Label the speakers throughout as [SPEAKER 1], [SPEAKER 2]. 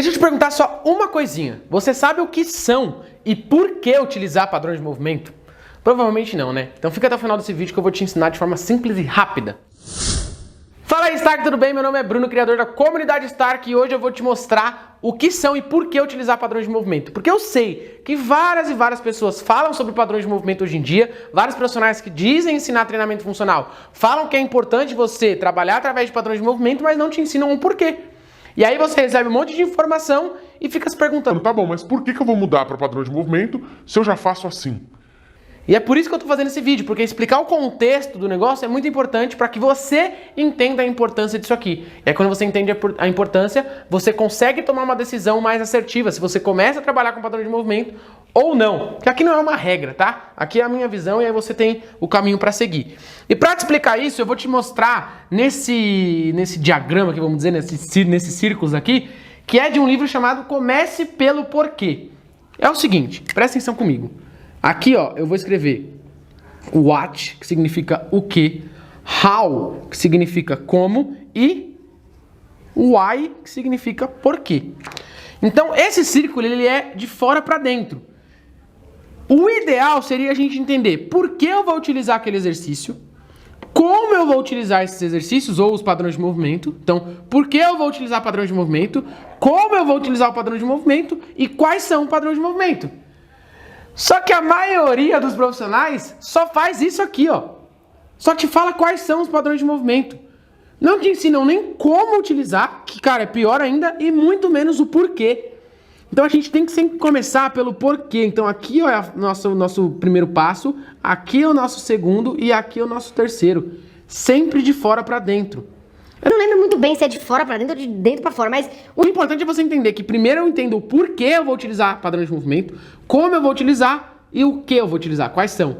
[SPEAKER 1] Deixa eu te perguntar só uma coisinha. Você sabe o que são e por que utilizar padrões de movimento? Provavelmente não, né? Então fica até o final desse vídeo que eu vou te ensinar de forma simples e rápida. Fala aí, Stark, tudo bem? Meu nome é Bruno, criador da comunidade Stark, e hoje eu vou te mostrar o que são e por que utilizar padrões de movimento. Porque eu sei que várias e várias pessoas falam sobre padrões de movimento hoje em dia, vários profissionais que dizem ensinar treinamento funcional falam que é importante você trabalhar através de padrões de movimento, mas não te ensinam o porquê. E aí você recebe um monte de informação e fica se perguntando,
[SPEAKER 2] Tá bom, mas por que eu vou mudar para padrão de movimento se eu já faço assim?
[SPEAKER 1] E é por isso que eu tô fazendo esse vídeo, porque explicar o contexto do negócio é muito importante para que você entenda a importância disso aqui. E aí quando você entende a importância, você consegue tomar uma decisão mais assertiva, se você começa a trabalhar com padrão de movimento ou não. Porque aqui não é uma regra, tá? Aqui é a minha visão e aí você tem o caminho para seguir. E para te explicar isso, eu vou te mostrar nesse diagrama aqui, vamos dizer, nesses círculos aqui, que é de um livro chamado Comece pelo Porquê. É o seguinte, presta atenção comigo. Aqui, ó, eu vou escrever what, que significa o que, how, que significa como, e why, que significa por quê. Então, esse círculo, ele é de fora para dentro. O ideal seria a gente entender por que eu vou utilizar aquele exercício, como eu vou utilizar esses exercícios ou os padrões de movimento. Então, por que eu vou utilizar padrões de movimento, como eu vou utilizar o padrão de movimento e quais são os padrões de movimento. Só que a maioria dos profissionais só faz isso aqui, ó. Só te fala quais são os padrões de movimento. Não te ensinam nem como utilizar, que, cara, é pior ainda, e muito menos o porquê. Então a gente tem que sempre começar pelo porquê. Então aqui ó, é o nosso primeiro passo, aqui é o nosso segundo e aqui é o nosso terceiro. Sempre de fora para dentro.
[SPEAKER 3] Eu não lembro muito bem se é de fora pra dentro ou de dentro pra fora, mas...
[SPEAKER 1] O importante é você entender que primeiro eu entendo o porquê eu vou utilizar padrões de movimento, como eu vou utilizar e o que eu vou utilizar, quais são.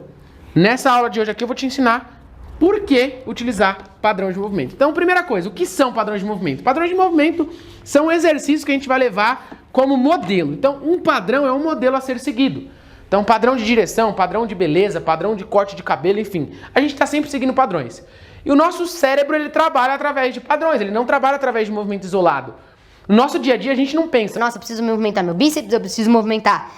[SPEAKER 1] Nessa aula de hoje aqui eu vou te ensinar por que utilizar padrões de movimento. Então, primeira coisa, o que são padrões de movimento? Padrões de movimento são exercícios que a gente vai levar como modelo. Então, um padrão é um modelo a ser seguido. Então, padrão de direção, padrão de beleza, padrão de corte de cabelo, enfim. A gente está sempre seguindo padrões. E o nosso cérebro, ele trabalha através de padrões, ele não trabalha através de movimento isolado. No nosso dia a dia, a gente não pensa.
[SPEAKER 3] Nossa, eu preciso movimentar meu bíceps, eu preciso movimentar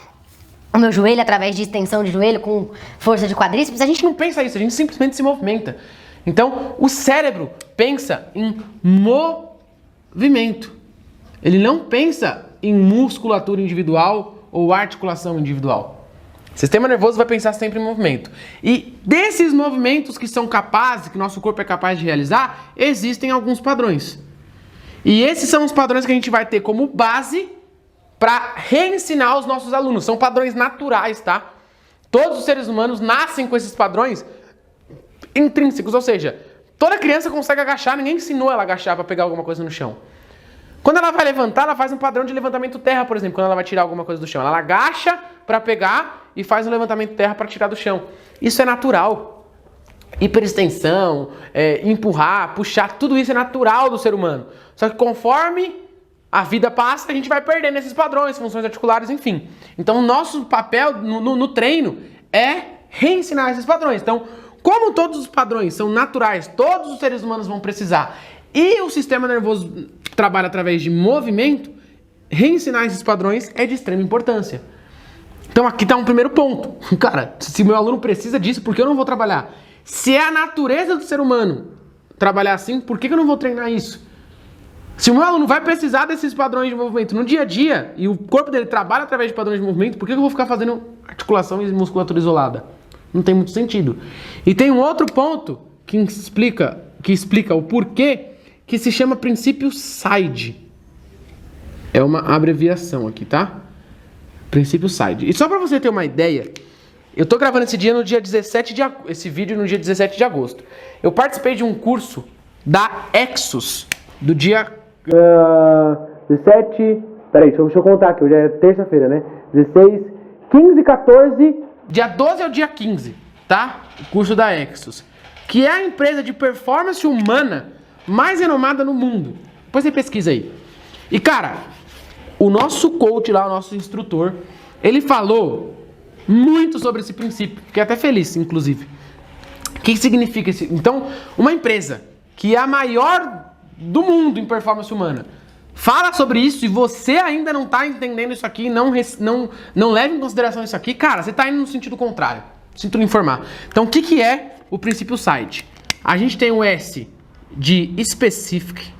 [SPEAKER 3] o meu joelho através de extensão de joelho com força de quadríceps.
[SPEAKER 1] A gente não pensa isso, a gente simplesmente se movimenta. Então, o cérebro pensa em movimento. Ele não pensa em musculatura individual ou articulação individual. O sistema nervoso vai pensar sempre em movimento. E desses movimentos que são capazes, que nosso corpo é capaz de realizar, existem alguns padrões. E esses são os padrões que a gente vai ter como base para reensinar os nossos alunos. São padrões naturais, tá? Todos os seres humanos nascem com esses padrões intrínsecos, ou seja, toda criança consegue agachar, ninguém ensinou ela a agachar para pegar alguma coisa no chão. Quando ela vai levantar, ela faz um padrão de levantamento terra, por exemplo, quando ela vai tirar alguma coisa do chão. Ela agacha para pegar e faz um levantamento terra para tirar do chão. Isso é natural. Hiperextensão, empurrar, puxar, tudo isso é natural do ser humano. Só que conforme a vida passa, a gente vai perdendo esses padrões, funções articulares, enfim. Então, o nosso papel no treino é reensinar esses padrões. Então, como todos os padrões são naturais, todos os seres humanos vão precisar, e o sistema nervoso trabalha através de movimento, reensinar esses padrões é de extrema importância. Então aqui está um primeiro ponto. Cara, se meu aluno precisa disso, por que eu não vou trabalhar? Se é a natureza do ser humano trabalhar assim, por que eu não vou treinar isso? Se o meu aluno vai precisar desses padrões de movimento no dia a dia, e o corpo dele trabalha através de padrões de movimento, por que eu vou ficar fazendo articulação e musculatura isolada? Não tem muito sentido. E tem um outro ponto que explica o porquê, que se chama princípio SIDE. É uma abreviação aqui, tá? Princípio SIDE. E só para você ter uma ideia, eu tô gravando esse vídeo no dia 17 de agosto. Eu participei de um curso da Exos do dia 17... Peraí, deixa eu contar aqui, hoje é terça-feira, né? 16, 15, 14... Dia 12 ao dia 15, tá? O curso da Exos, que é a empresa de performance humana mais renomada no mundo. Depois você pesquisa aí. E cara, o nosso coach lá, o nosso instrutor, ele falou muito sobre esse princípio. Fiquei até feliz, inclusive. O que significa isso? Então, uma empresa que é a maior do mundo em performance humana fala sobre isso e você ainda não tá entendendo isso aqui, não leve em consideração isso aqui, cara, você tá indo no sentido contrário. Sinto lhe informar. Então, o que é o princípio SIDE? A gente tem o S de specific,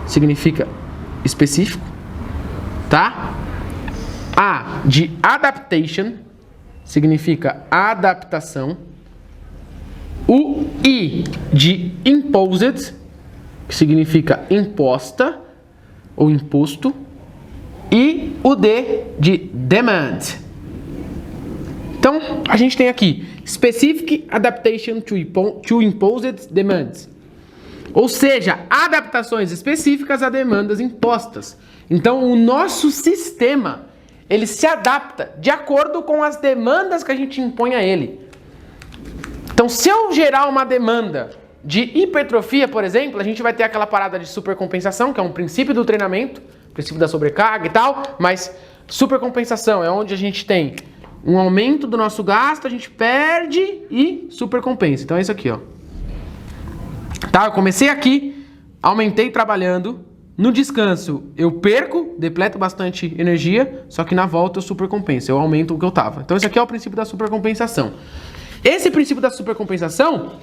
[SPEAKER 1] significa específico, tá? A de adaptation, significa adaptação. O I de imposed, que significa imposta ou imposto. E o D de demand. Então, a gente tem aqui specific adaptation to imposed demands. Ou seja, adaptações específicas a demandas impostas. Então, o nosso sistema, ele se adapta de acordo com as demandas que a gente impõe a ele. Então, se eu gerar uma demanda de hipertrofia, por exemplo, a gente vai ter aquela parada de supercompensação, que é um princípio do treinamento, princípio da sobrecarga e tal, mas supercompensação é onde a gente tem um aumento do nosso gasto, a gente perde e supercompensa. Então é isso aqui, ó. Tá, eu comecei aqui, aumentei trabalhando, no descanso eu perco, depleto bastante energia, só que na volta eu supercompenso, eu aumento o que eu tava. Então esse aqui é o princípio da supercompensação. Esse princípio da supercompensação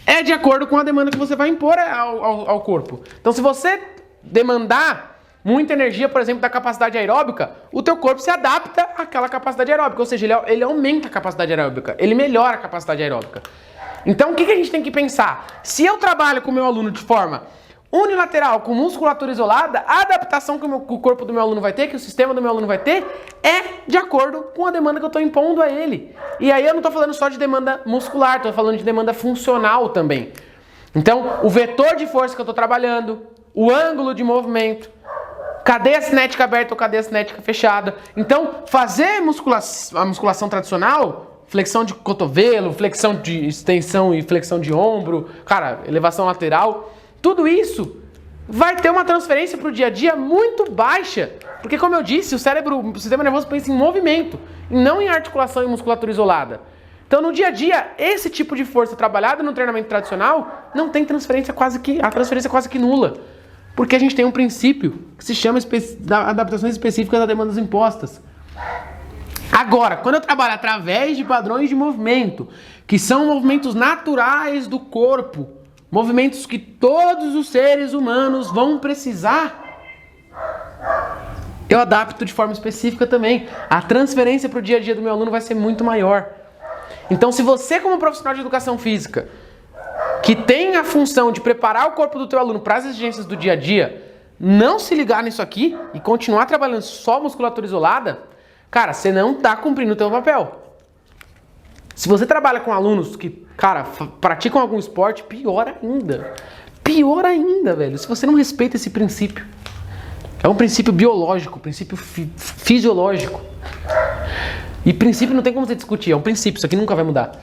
[SPEAKER 1] é de acordo com a demanda que você vai impor ao corpo. Então se você demandar muita energia, por exemplo, da capacidade aeróbica, o teu corpo se adapta àquela capacidade aeróbica, ou seja, ele aumenta a capacidade aeróbica, ele melhora a capacidade aeróbica. Então, o que a gente tem que pensar? Se eu trabalho com o meu aluno de forma unilateral, com musculatura isolada, a adaptação que o corpo do meu aluno vai ter, que o sistema do meu aluno vai ter, é de acordo com a demanda que eu estou impondo a ele. E aí eu não estou falando só de demanda muscular, estou falando de demanda funcional também. Então, o vetor de força que eu estou trabalhando, o ângulo de movimento, cadeia cinética aberta ou cadeia cinética fechada. Então, fazer a musculação tradicional, flexão de cotovelo, flexão de extensão e flexão de ombro, cara, elevação lateral, tudo isso vai ter uma transferência para o dia a dia muito baixa. Porque, como eu disse, o sistema nervoso pensa em movimento, e não em articulação e musculatura isolada. Então, no dia a dia, esse tipo de força trabalhada no treinamento tradicional não tem transferência a transferência é quase que nula. Porque a gente tem um princípio que se chama adaptações específicas a demandas impostas. Agora, quando eu trabalho através de padrões de movimento, que são movimentos naturais do corpo, movimentos que todos os seres humanos vão precisar, eu adapto de forma específica também. A transferência para o dia a dia do meu aluno vai ser muito maior. Então, se você, como profissional de educação física, que tem a função de preparar o corpo do teu aluno para as exigências do dia a dia, não se ligar nisso aqui e continuar trabalhando só musculatura isolada, cara, você não está cumprindo o teu papel. Se você trabalha com alunos que, cara, praticam algum esporte, pior ainda. Pior ainda, velho, se você não respeita esse princípio. É um princípio biológico, princípio fisiológico. E princípio não tem como você discutir, é um princípio, isso aqui nunca vai mudar.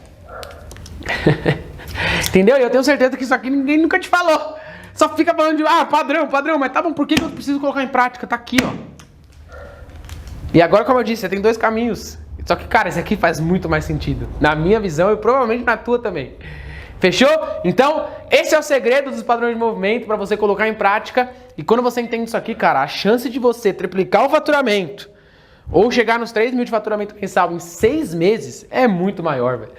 [SPEAKER 1] Entendeu? E eu tenho certeza que isso aqui ninguém nunca te falou. Só fica falando de, padrão, mas tá bom, por que eu preciso colocar em prática? Tá aqui, ó. E agora, como eu disse, você tem dois caminhos. Só que, cara, esse aqui faz muito mais sentido. Na minha visão e provavelmente na tua também. Fechou? Então, esse é o segredo dos padrões de movimento para você colocar em prática. E quando você entende isso aqui, cara, a chance de você triplicar o faturamento ou chegar nos 3 mil de faturamento mensal em 6 meses é muito maior, velho.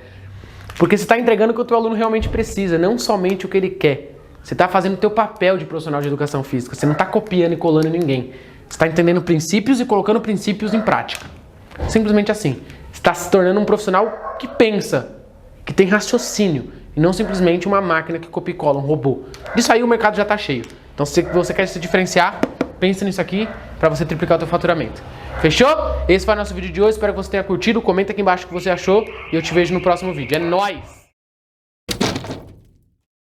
[SPEAKER 1] Porque você está entregando o que o teu aluno realmente precisa, não somente o que ele quer. Você está fazendo o teu papel de profissional de educação física. Você não está copiando e colando ninguém. Você está entendendo princípios e colocando princípios em prática. Simplesmente assim. Você está se tornando um profissional que pensa, que tem raciocínio, e não simplesmente uma máquina que copia e cola, um robô. Disso aí o mercado já está cheio. Então se você quer se diferenciar, pensa nisso aqui para você triplicar o teu faturamento. Fechou? Esse foi o nosso vídeo de hoje. Espero que você tenha curtido. Comenta aqui embaixo o que você achou e eu te vejo no próximo vídeo. É nóis!